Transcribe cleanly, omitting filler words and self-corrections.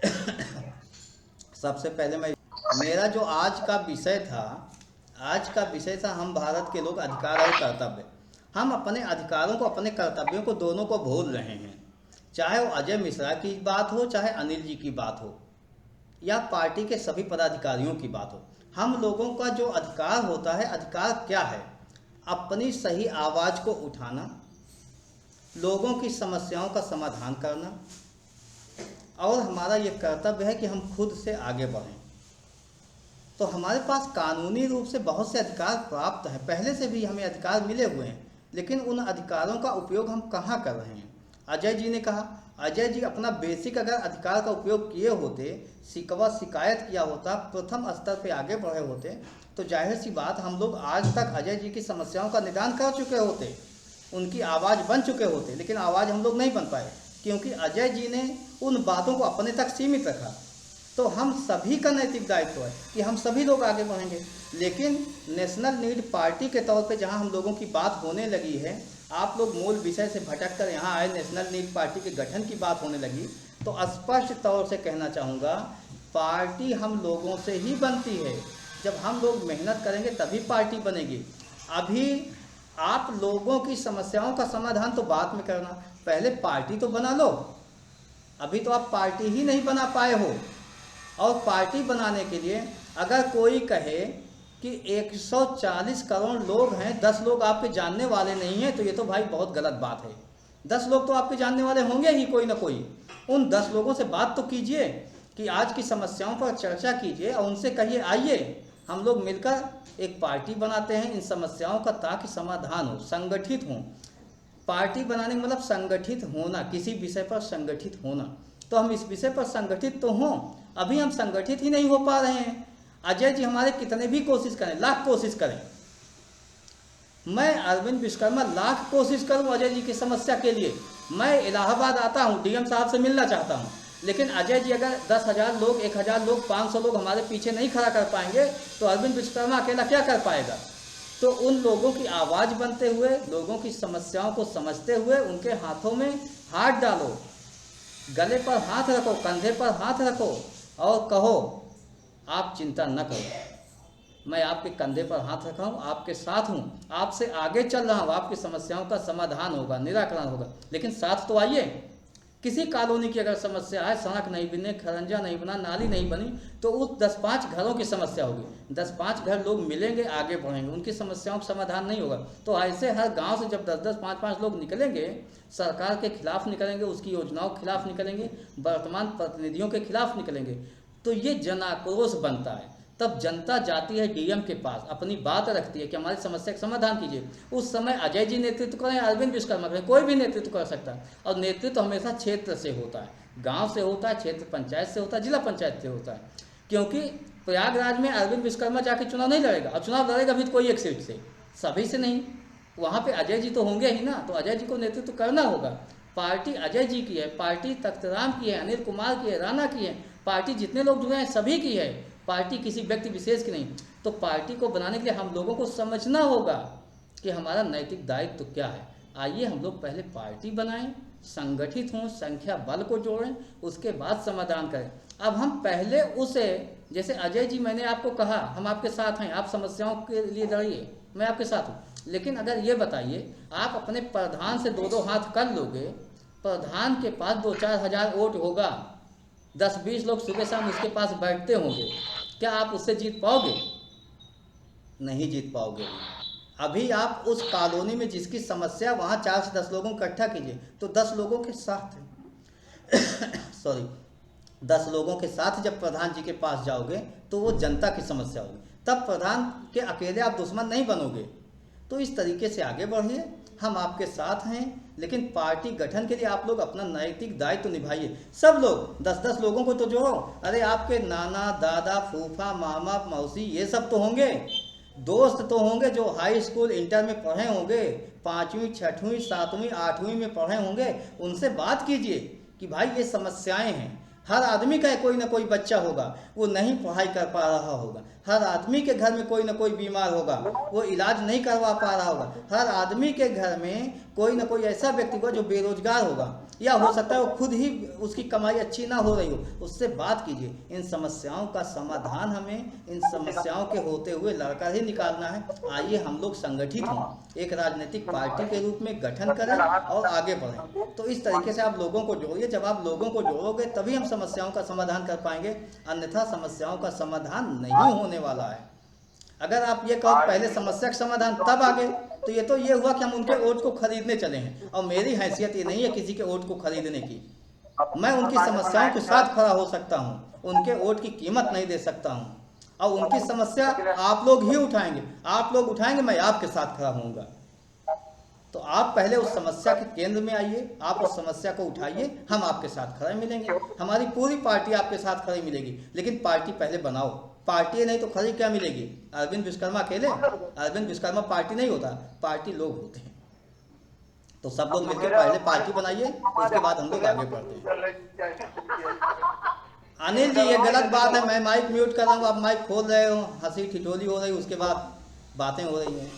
सबसे पहले मेरा जो आज का विषय था हम भारत के लोग अधिकार और कर्तव्य। हम अपने अधिकारों को अपने कर्तव्यों को दोनों को भूल रहे हैं। चाहे वो अजय मिश्रा की बात हो, चाहे अनिल जी की बात हो, या पार्टी के सभी पदाधिकारियों की बात हो। हम लोगों का जो अधिकार होता है, अधिकार क्या है? अपनी सही आवाज़ को उठाना, लोगों की समस्याओं का समाधान करना, और हमारा ये कर्तव्य है कि हम खुद से आगे बढ़ें। तो हमारे पास कानूनी रूप से बहुत से अधिकार प्राप्त हैं, पहले से भी हमें अधिकार मिले हुए हैं, लेकिन उन अधिकारों का उपयोग हम कहाँ कर रहे हैं? अजय जी ने कहा, अजय जी अपना बेसिक अगर अधिकार का उपयोग किए होते, शिकवा शिकायत किया होता, प्रथम स्तर पे आगे बढ़े होते, तो जाहिर सी बात हम लोग आज तक अजय जी की समस्याओं का निदान कर चुके होते, उनकी आवाज़ बन चुके होते। लेकिन आवाज़ हम लोग नहीं बन पाए, क्योंकि अजय जी ने उन बातों को अपने तक सीमित रखा। तो हम सभी का नैतिक दायित्व है कि हम सभी लोग आगे बढ़ेंगे। लेकिन नेशनल नीड पार्टी के तौर पे जहां हम लोगों की बात होने लगी है, आप लोग मूल विषय से भटक कर यहाँ आए, नेशनल नीड पार्टी के गठन की बात होने लगी, तो स्पष्ट तौर से कहना चाहूँगा, पार्टी हम लोगों से ही बनती है। जब हम लोग मेहनत करेंगे तभी पार्टी बनेगी। अभी आप लोगों की समस्याओं का समाधान तो बाद में करना, पहले पार्टी तो बना लो। अभी तो आप पार्टी ही नहीं बना पाए हो। और पार्टी बनाने के लिए अगर कोई कहे कि 140 करोड़ लोग हैं, 10 लोग आपके जानने वाले नहीं हैं, तो ये तो भाई बहुत गलत बात है। 10 लोग तो आपके जानने वाले होंगे ही, कोई ना कोई। उन 10 लोगों से बात तो कीजिए कि आज की समस्याओं पर चर्चा कीजिए और उनसे कहिए आइए हम लोग मिलकर एक पार्टी बनाते हैं इन समस्याओं का, ताकि समाधान हो, संगठित हों। पार्टी बनाने मतलब संगठित होना, किसी विषय पर संगठित होना। तो हम इस विषय पर संगठित तो हों, अभी हम संगठित ही नहीं हो पा रहे हैं। अजय जी हमारे कितने भी कोशिश करें, लाख कोशिश करें, मैं अरविंद विश्वकर्मा लाख कोशिश करूं अजय जी की समस्या के लिए। मैं इलाहाबाद आता हूं, डीएम साहब से मिलना चाहता हूं, लेकिन अजय जी अगर 10,000 लोग, 1,000 लोग, 500 लोग हमारे पीछे नहीं खड़ा कर पाएंगे, तो अरविंद विश्वकर्मा अकेला क्या कर पाएगा? तो उन लोगों की आवाज़ बनते हुए, लोगों की समस्याओं को समझते हुए, उनके हाथों में हाथ डालो, गले पर हाथ रखो, कंधे पर हाथ रखो और कहो आप चिंता न करो, मैं आपके कंधे पर हाथ रखा हूँ, आपके साथ हूँ, आपसे आगे चल रहा हूँ, आपकी समस्याओं का समाधान होगा, निराकरण होगा। लेकिन साथ तो आइए। किसी कॉलोनी की अगर समस्या है, सड़क नहीं बने, खरंजा नहीं बना, नाली नहीं बनी, तो उस 10-5 घरों की समस्या होगी। 10-5 घर लोग मिलेंगे, आगे बढ़ेंगे, उनकी समस्याओं का समाधान नहीं होगा। तो ऐसे हर गांव से जब 10-10, 5-5 लोग निकलेंगे, सरकार के खिलाफ निकलेंगे, उसकी योजनाओं के खिलाफ निकलेंगे, वर्तमान प्रतिनिधियों के खिलाफ निकलेंगे, तो ये जन आक्रोश बनता है। तब जनता जाती है डीएम के पास, अपनी बात रखती है कि हमारी समस्या का समाधान कीजिए। उस समय अजय जी नेतृत्व करें, अरविंद विश्वकर्मा करें, कोई भी नेतृत्व कर सकता है। और नेतृत्व हमेशा क्षेत्र से होता है, गांव से होता है, क्षेत्र पंचायत से होता है, जिला पंचायत से होता है। क्योंकि प्रयागराज में अरविंद विश्वकर्मा जाके चुनाव नहीं लड़ेगा, और चुनाव लड़ेगा भी तो कोई एक सीट से, सभी से नहीं। वहाँ पे अजय जी तो होंगे ही ना, तो अजय जी को नेतृत्व करना होगा। पार्टी अजय जी की है, पार्टी तख्तराम की है, अनिल कुमार की है, राणा की है, पार्टी जितने लोग जुड़े हैं सभी की है, पार्टी किसी व्यक्ति विशेष की नहीं। तो पार्टी को बनाने के लिए हम लोगों को समझना होगा कि हमारा नैतिक दायित्व तो क्या है। आइए हम लोग पहले पार्टी बनाएं, संगठित हों, संख्या बल को जोड़ें, उसके बाद समाधान करें। अब हम पहले उसे, जैसे अजय जी मैंने आपको कहा हम आपके साथ हैं, आप समस्याओं के लिए लड़िए, मैं आपके साथ हूँ। लेकिन अगर ये बताइए, आप अपने प्रधान से 2-2 हाथ कर लोगे, प्रधान के पास 2-4 हज़ार वोट होगा, 10-20 लोग सुबह शाम उसके पास बैठते होंगे, क्या आप उससे जीत पाओगे? नहीं जीत पाओगे। अभी आप उस कॉलोनी में जिसकी समस्या, वहाँ 4 से 10 लोगों को इकट्ठा कीजिए, तो 10 लोगों के साथ सॉरी 10 लोगों के साथ जब प्रधान जी के पास जाओगे, तो वो जनता की समस्या होगी, तब प्रधान के अकेले आप दुश्मन नहीं बनोगे। तो इस तरीके से आगे बढ़िए, हम आपके साथ हैं। लेकिन पार्टी गठन के लिए आप लोग अपना नैतिक दायित्व निभाइए। सब लोग 10-10 लोगों को तो जोड़ो। अरे आपके नाना, दादा, फूफा, मामा, मौसी, ये सब तो होंगे, दोस्त तो होंगे जो हाई स्कूल इंटर में पढ़े होंगे, 5वीं 6वीं 7वीं 8वीं में पढ़े होंगे, उनसे बात कीजिए कि भाई ये समस्याएं हैं। हर आदमी का कोई ना कोई बच्चा होगा, वो नहीं पढ़ाई कर पा रहा होगा, हर आदमी के घर में कोई ना कोई बीमार होगा, वो इलाज नहीं करवा पा रहा होगा, हर आदमी के घर में कोई ना कोई ऐसा व्यक्ति होगा जो बेरोजगार होगा। या हो सकता है वो खुद ही उसकी कमाई अच्छी ना हो रही हो, उससे बात कीजिए। इन समस्याओं का समाधान हमें इन समस्याओं के होते हुए लड़कर ही निकालना है। आइए हम लोग संगठित हों, एक राजनीतिक पार्टी के रूप में गठन करें और आगे बढ़ें। तो इस तरीके से आप लोगों को जोड़िए। जब आप लोगों को जोड़ोगे तभी हम समस्याओं का समाधान कर पाएंगे, अन्यथा समस्याओं का समाधान नहीं होने वाला है। अगर आप ये कहो पहले समस्या का समाधान तब आगे, तो ये हुआ कि हम उनके वोट को खरीदने चले हैं। और मेरी हैसियत ये नहीं है किसी के वोट को खरीदने की। मैं उनकी समस्याओं के साथ खड़ा हो सकता हूँ, उनके वोट की कीमत नहीं दे सकता हूँ। और उनकी समस्या आप लोग ही उठाएंगे, आप लोग उठाएंगे, मैं आपके साथ खड़ा होऊंगा। तो आप पहले उस समस्या के केंद्र में आइए, आप उस समस्या को उठाइए, हम आपके साथ खड़े मिलेंगे। हमारी पूरी पार्टी आपके साथ खड़ी मिलेगी। लेकिन पार्टी पहले बनाओ, पार्टी नहीं तो खड़ी क्या मिलेगी? अरविंद विश्वकर्मा अकेले? अरविंद विश्वकर्मा पार्टी नहीं होता, पार्टी लोग होते हैं। तो सब लोग मिलकर पहले पार्टी बनाइए, उसके बाद हम लोग आगे बढ़ते हैं। अनिल जी, ये गलत बात है। मैं माइक म्यूट कर रहा हूँ, आप माइक खोल रहे हो, हंसी ठिठोली हो रही, उसके बाद बातें हो रही हैं।